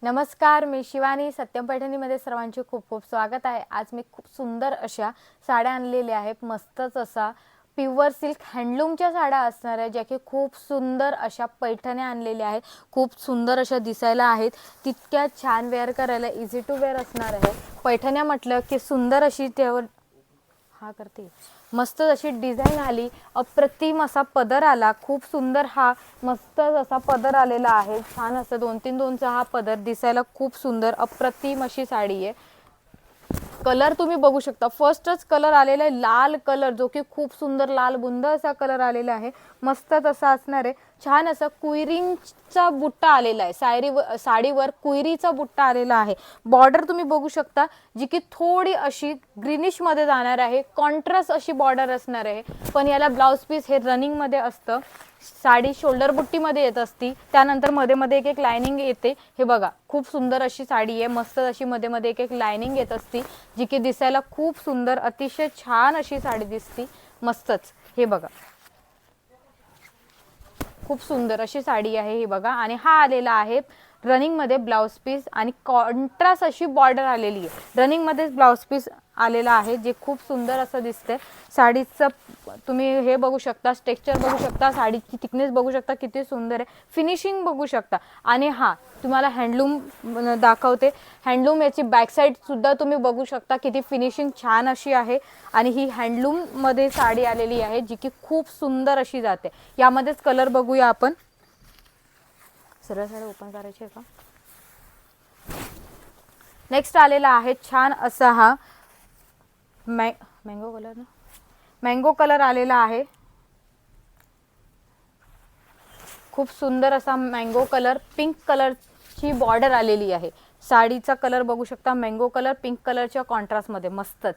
नमस्कार, मी शिवानी. सत्यम पैठणीमध्ये सर्वांचे खूप खूप स्वागत आहे. आज मी खूप सुंदर अशा साड्या आणलेल्या आहेत. मस्तच असा प्युअर सिल्क हँडलूमच्या साड्या असणार आहे, ज्या की खूप सुंदर अशा पैठण्या आणलेल्या आहेत. खूप सुंदर अशा दिसायला आहेत, तितक्या छान वेअर करायला इझी टू वेअर असणार आहे. पैठण्या म्हटलं की सुंदर अशी त्यावर करते मस्त अशी डिझाईन आली, अप्रतिम असा पदर आला. खूप सुंदर हा मस्त असा पदर आलेला आहे. छान असं 2-3-2चा हा पदर दिसायला खूप सुंदर अप्रतिम अशी साडी आहे. कलर तुम्ही बघू शकता, फर्स्टच कलर आलेला आहे लाल कलर, जो की खूप सुंदर लाल बुंद असा कलर आलेला आहे. मस्तच असा असणार आहे. छान असा कुयरींचा बुट्टा आलेला आहे. साडीवर कुयरीचा बुट्टा आलेला आहे. बॉर्डर तुम्ही बघू शकता, जी की थोडी अशी ग्रीनिश मध्ये जाणार आहे. कॉन्ट्रास्ट अशी बॉर्डर असणार आहे. पण याला ब्लाउज पीस हे रनिंग मध्ये असतं. साडी शोल्डर बुट्टी मध्ये येत असती, त्यानंतर मध्ये मध्ये एक एक लाइनिंग येते. हे बघा, खूप सुंदर अशी साडी आहे. मस्त अशी मध्ये मध्ये एक एक लाइनिंग येत असती, जी की दिसायला खूप सुंदर अतिशय छान अशी साडी दिसती. मस्तच. हे बघा, खूप सुंदर अशी साडी आहे. हे बघा, आणि हा आलेला आहे रनिंग मध्ये ब्लाउज पीस, आणि कॉन्ट्रास्ट अशी बॉर्डर आलेली आहे. रनिंग मध्ये ब्लाउज पीस आलेला आहे, जे खूप सुंदर असं दिसते. साडीचं तुम्ही हे बघू शकता, टेक्स्चर बघू शकता, साडीची थिकनेस बघू शकता, किती सुंदर आहे. फिनिशिंग बघू शकता. आणि हा तुम्हाला हँडलूम दाखवते. हँडलूम याची बॅक साईड सुद्धा तुम्ही बघू शकता, किती फिनिशिंग छान अशी आहे. आणि ही हँडलूम मध्ये साडी आलेली आहे, जी की खूप सुंदर अशी जाते. यामध्येच कलर बघूया आपण. सरळ सरळ ओपन करायची आहे का? नेक्स्ट आलेला आहे छान असा हा मँगो कलर ना, मँगो कलर आलेला आहे. खूप सुंदर असा मँगो कलर, पिंक कलरची बॉर्डर आलेली आहे. साडीचा कलर बघू शकता, मँगो कलर पिंक कलरच्या कॉन्ट्रास्ट मध्ये. मस्तच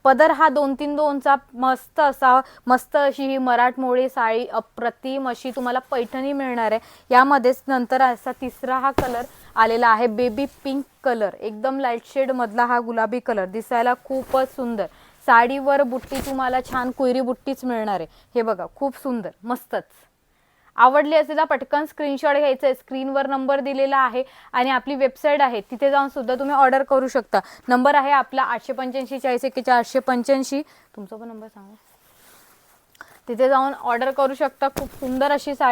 पदर हा 2-3-2चा मस्त असा, मस्त अशी ही मराठमोळी साडी अप्रतिम अशी तुम्हाला पैठणी मिळणार आहे. यामध्येच नंतर असा तिसरा हा कलर आलेला आहे, बेबी पिंक कलर. एकदम लाईट शेड मधला हा गुलाबी कलर दिसायला खूपच सुंदर. साडीवर बुट्टी तुम्हाला छान कुयरी बुट्टीच मिळणार आहे. हे बघा, खूप सुंदर. मस्तच. आवडली असेल तर पटकन स्क्रीनशॉट घ्यायचा आहे. स्क्रीनवर नंबर दिलेला आहे, आणि आपली वेबसाईट आहे, तिथे जाऊन सुद्धा तुम्ही ऑर्डर करू शकता. नंबर आहे आपला 885-40 4185. तुमचा पण नंबर सांगा. तिथे जाऊन ऑर्डर करू शकता. खूप सुंदर अशी साडी